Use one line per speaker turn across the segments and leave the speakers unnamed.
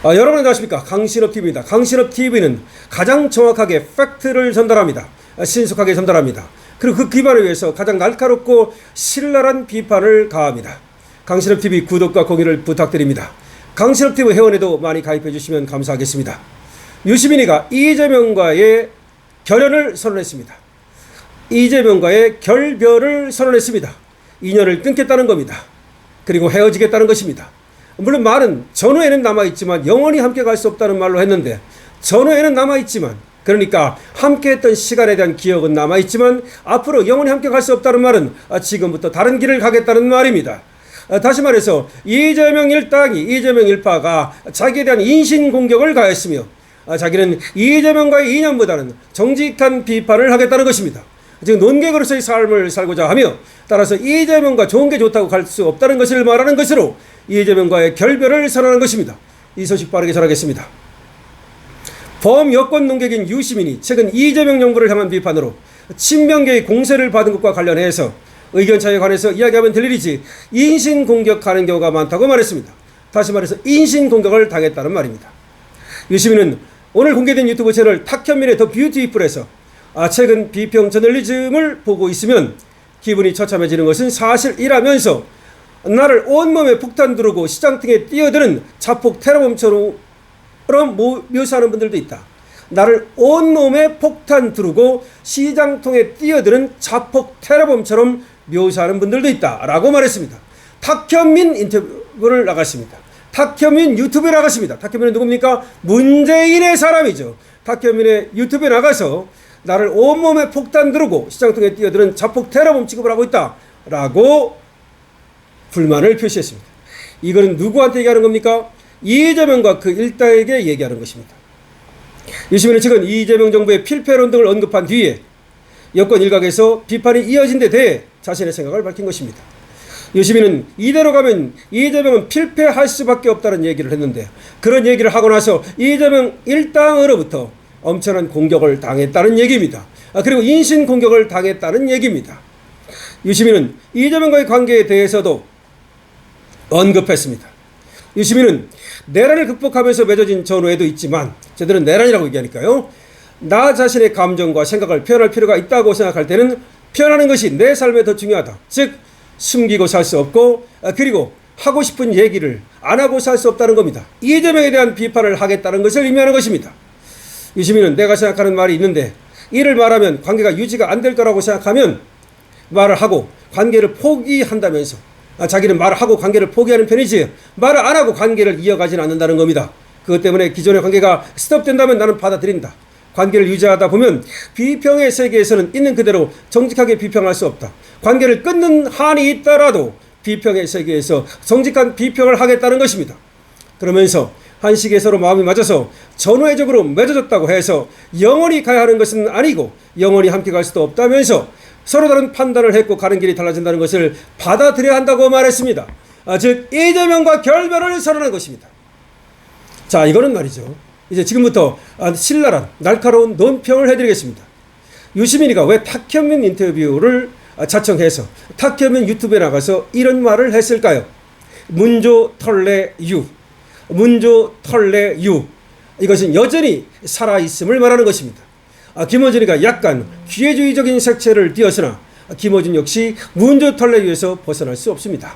여러분 안녕하십니까. 강신업TV입니다. 강신업TV는 가장 정확하게 팩트를 전달합니다. 신속하게 전달합니다. 그리고 그 기반을 위해서 가장 날카롭고 신랄한 비판을 가합니다. 강신업TV 구독과 공유를 부탁드립니다. 강신업TV 회원에도 많이 가입해 주시면 감사하겠습니다. 유시민이가 이재명과의 결연을 선언했습니다. 이재명과의 결별을 선언했습니다. 인연을 끊겠다는 겁니다. 그리고 헤어지겠다는 것입니다. 물론 말은 전후에는 남아있지만 영원히 함께 갈 수 없다는 말로 했는데, 전후에는 남아있지만, 그러니까 함께했던 시간에 대한 기억은 남아있지만 앞으로 영원히 함께 갈 수 없다는 말은 지금부터 다른 길을 가겠다는 말입니다. 다시 말해서 이재명 일당이, 이재명 일파가 자기에 대한 인신공격을 가했으며 자기는 이재명과의 인연보다는 정직한 비판을 하겠다는 것입니다. 즉 논객으로서의 삶을 살고자 하며, 따라서 이재명과 좋은 게 좋다고 갈 수 없다는 것을 말하는 것으로 이재명과의 결별을 선언한 것입니다. 이 소식 빠르게 전하겠습니다. 범여권 논객인 유시민이 최근 이재명 정부를 향한 비판으로 친명계의 공세를 받은 것과 관련해서 의견 차이에 관해서 이야기하면 될 일이지 인신공격하는 경우가 많다고 말했습니다. 다시 말해서 인신공격을 당했다는 말입니다. 유시민은 오늘 공개된 유튜브 채널 탁현민의 더 뷰티풀에서 최근 비평 저널리즘을 보고 있으면 기분이 처참해지는 것은 사실이라면서 나를 온몸에 폭탄 두르고 시장통에 뛰어드는 자폭 테러범처럼 묘사하는 분들도 있다. 나를 온몸에 폭탄 두르고 시장통에 뛰어드는 자폭 테러범처럼 묘사하는 분들도 있다 라고 말했습니다. 탁현민 인터뷰를 나갔습니다. 탁현민 유튜브에 나갔습니다. 탁현민은 누굽니까? 문재인의 사람이죠. 탁현민의 유튜브에 나가서 나를 온몸에 폭탄 두르고 시장통에 뛰어드는 자폭 테러범 취급을 하고 있다 라고 불만을 표시했습니다. 이거는 누구한테 얘기하는 겁니까? 이재명과 그 일당에게 얘기하는 것입니다. 유시민은 최근 이재명 정부의 필패론 등을 언급한 뒤에 여권 일각에서 비판이 이어진 데 대해 자신의 생각을 밝힌 것입니다. 유시민은 이대로 가면 이재명은 필패할 수밖에 없다는 얘기를 했는데, 그런 얘기를 하고 나서 이재명 일당으로부터 엄청난 공격을 당했다는 얘기입니다. 그리고 인신 공격을 당했다는 얘기입니다. 유시민은 이재명과의 관계에 대해서도 언급했습니다. 유시민은 내란을 극복하면서 맺어진 전후에도 있지만, 저들은 내란이라고 얘기하니까요, 나 자신의 감정과 생각을 표현할 필요가 있다고 생각할 때는 표현하는 것이 내 삶에 더 중요하다. 즉 숨기고 살 수 없고, 그리고 하고 싶은 얘기를 안 하고 살 수 없다는 겁니다. 이재명에 대한 비판을 하겠다는 것을 의미하는 것입니다. 유시민은 내가 생각하는 말이 있는데 이를 말하면 관계가 유지가 안 될 거라고 생각하면 말을 하고 관계를 포기한다면서, 자기는 말을 하고 관계를 포기하는 편이지 말을 안 하고 관계를 이어가지는 않는다는 겁니다. 그것 때문에 기존의 관계가 스톱된다면 나는 받아들인다. 관계를 유지하다 보면 비평의 세계에서는 있는 그대로 정직하게 비평할 수 없다. 관계를 끊는 한이 있더라도 비평의 세계에서 정직한 비평을 하겠다는 것입니다. 그러면서 한식에 서로 마음이 맞아서 전후회적으로 맺어졌다고 해서 영원히 가야 하는 것은 아니고 영원히 함께 갈 수도 없다면서 서로 다른 판단을 했고 가는 길이 달라진다는 것을 받아들여야 한다고 말했습니다. 즉 이재명과 결별을 선언한 것입니다. 자, 이거는 말이죠, 이제 지금부터 신랄한 날카로운 논평을 해드리겠습니다. 유시민이가 왜 탁현민 인터뷰를 자청해서 탁현민 유튜브에 나가서 이런 말을 했을까요? 문조 털레 유, 문조 털레 유, 이것은 여전히 살아있음을 말하는 것입니다. 김어준이가 약간 기회주의적인 색채를 띄었으나 김어준 역시 문조 털레유에서 벗어날 수 없습니다.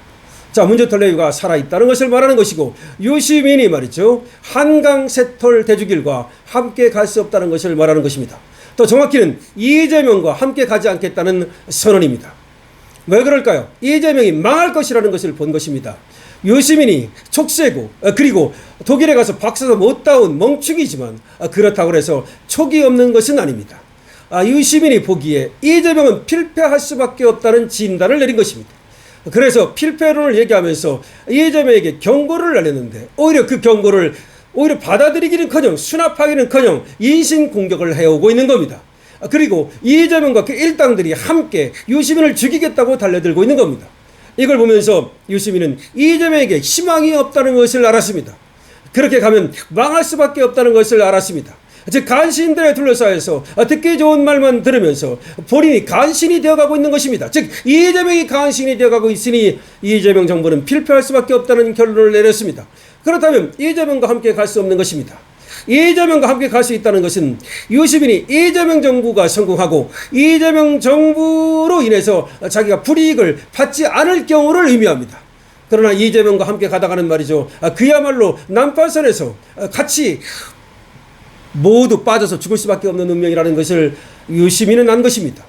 자, 문조 털레유가 살아있다는 것을 말하는 것이고, 유시민이 말이죠, 한강 새털 대주길과 함께 갈 수 없다는 것을 말하는 것입니다. 더 정확히는 이재명과 함께 가지 않겠다는 선언입니다. 왜 그럴까요? 이재명이 망할 것이라는 것을 본 것입니다. 유시민이 촉세고, 그리고 독일에 가서 박사도 못 따온 멍충이지만 그렇다고 해서 촉이 없는 것은 아닙니다. 유시민이 보기에 이재명은 필패할 수밖에 없다는 진단을 내린 것입니다. 그래서 필패론을 얘기하면서 이재명에게 경고를 날렸는데, 오히려 그 경고를 오히려 받아들이기는커녕 수납하기는커녕 인신공격을 해오고 있는 겁니다. 그리고 이재명과 그 일당들이 함께 유시민을 죽이겠다고 달려들고 있는 겁니다. 이걸 보면서 유시민은 이재명에게 희망이 없다는 것을 알았습니다. 그렇게 가면 망할 수밖에 없다는 것을 알았습니다. 즉 간신들에 둘러싸여서 듣기 좋은 말만 들으면서 본인이 간신이 되어가고 있는 것입니다. 즉 이재명이 간신이 되어가고 있으니 이재명 정부는 필패할 수밖에 없다는 결론을 내렸습니다. 그렇다면 이재명과 함께 갈 수 없는 것입니다. 이재명과 함께 갈 수 있다는 것은 유시민이 이재명 정부가 성공하고 이재명 정부로 인해서 자기가 불이익을 받지 않을 경우를 의미합니다. 그러나 이재명과 함께 가다가는 말이죠, 그야말로 난파선에서 같이 모두 빠져서 죽을 수밖에 없는 운명이라는 것을 유시민은 안 것입니다.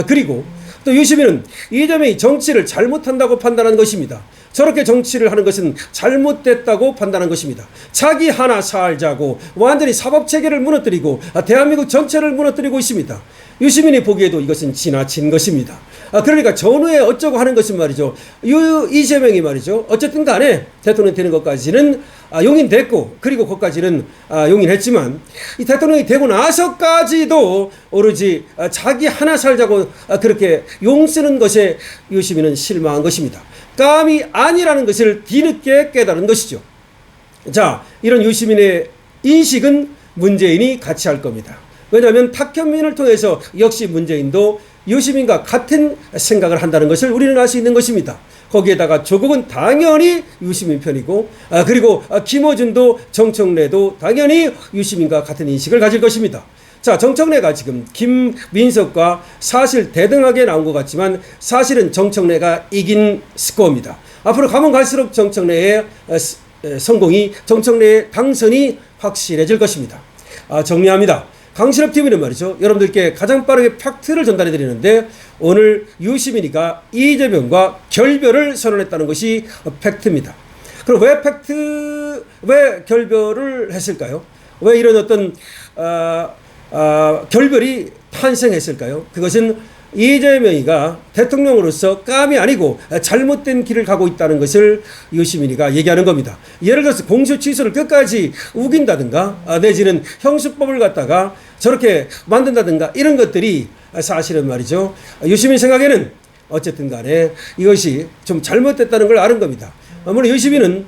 그리고 또 유시민은 이재명이 정치를 잘못한다고 판단한 것입니다. 저렇게 정치를 하는 것은 잘못됐다고 판단한 것입니다. 자기 하나 살자고 완전히 사법체계를 무너뜨리고 대한민국 전체를 무너뜨리고 있습니다. 유시민이 보기에도 이것은 지나친 것입니다. 그러니까 전후에 어쩌고 하는 것은 말이죠, 이재명이 말이죠, 어쨌든 간에 대통령 되는 것까지는 용인됐고, 그리고 그것까지는 용인했지만 이 대통령이 되고 나서까지도 오로지 자기 하나 살자고 그렇게 용쓰는 것에 유시민은 실망한 것입니다. 감이 아니라는 것을 뒤늦게 깨달은 것이죠. 자, 이런 유시민의 인식은 문재인이 같이 할 겁니다. 왜냐하면 탁현민을 통해서 역시 문재인도 유시민과 같은 생각을 한다는 것을 우리는 알 수 있는 것입니다. 거기에다가 조국은 당연히 유시민 편이고, 그리고 김어준도 정청래도 당연히 유시민과 같은 인식을 가질 것입니다. 자, 정청래가 지금 김민석과 사실 대등하게 나온 것 같지만 사실은 정청래가 이긴 스코어입니다. 앞으로 가면 갈수록 정청래의 성공이, 정청래의 당선이 확실해질 것입니다. 정리합니다. 강신업TV는 말이죠, 여러분들께 가장 빠르게 팩트를 전달해 드리는데, 오늘 유시민이가 이재명과 결별을 선언했다는 것이 팩트입니다. 그럼 왜 결별을 했을까요? 왜 이런 어떤 결별이 탄생했을까요? 그것은 이재명이가 대통령으로서 감이 아니고 잘못된 길을 가고 있다는 것을 유시민이가 얘기하는 겁니다. 예를 들어서 공소 취소를 끝까지 우긴다든가 내지는 형수법을 갖다가 저렇게 만든다든가 이런 것들이 사실은 말이죠, 유시민 생각에는 어쨌든 간에 이것이 좀 잘못됐다는 걸 아는 겁니다. 물론 유시민은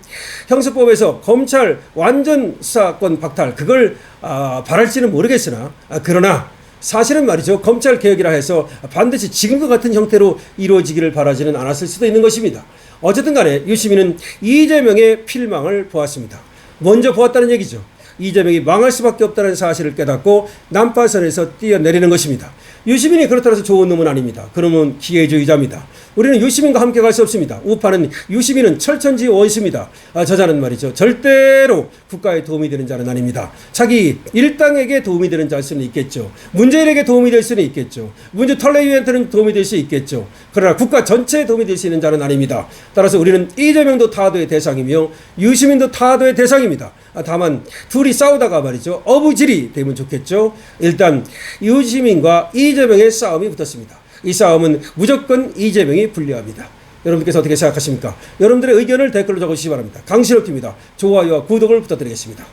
형사법에서 검찰 완전 수사권 박탈 그걸 바랄지는 모르겠으나, 그러나 사실은 말이죠, 검찰 개혁이라 해서 반드시 지금과 같은 형태로 이루어지기를 바라지는 않았을 수도 있는 것입니다. 어쨌든 간에 유시민은 이재명의 필망을 보았습니다. 먼저 보았다는 얘기죠. 이재명이 망할 수밖에 없다는 사실을 깨닫고 난파선에서 뛰어내리는 것입니다. 유시민이 그렇다고 해서 좋은 놈은 아닙니다. 그러면 기회주의자입니다. 우리는 유시민과 함께 갈 수 없습니다. 우파는 유시민은 철천지 원수입니다. 저자는 말이죠, 절대로 국가에 도움이 되는 자는 아닙니다. 자기 일당에게 도움이 되는 자일 수는 있겠죠. 문재인에게 도움이 될 수는 있겠죠. 문재 털레이한테는 도움이 될 수 있겠죠. 그러나 국가 전체에 도움이 될 수 있는 자는 아닙니다. 따라서 우리는 이재명도 타도의 대상이며 유시민도 타도의 대상입니다. 다만 둘이 싸우다가 말이죠, 어부질이 되면 좋겠죠. 일단 유시민과 이재명의 싸움이 붙었습니다. 이 싸움은 무조건 이재명이 불리합니다. 여러분께서 어떻게 생각하십니까? 여러분들의 의견을 댓글로 적어주시기 바랍니다. 강신업TV입니다. 좋아요와 구독을 부탁드리겠습니다.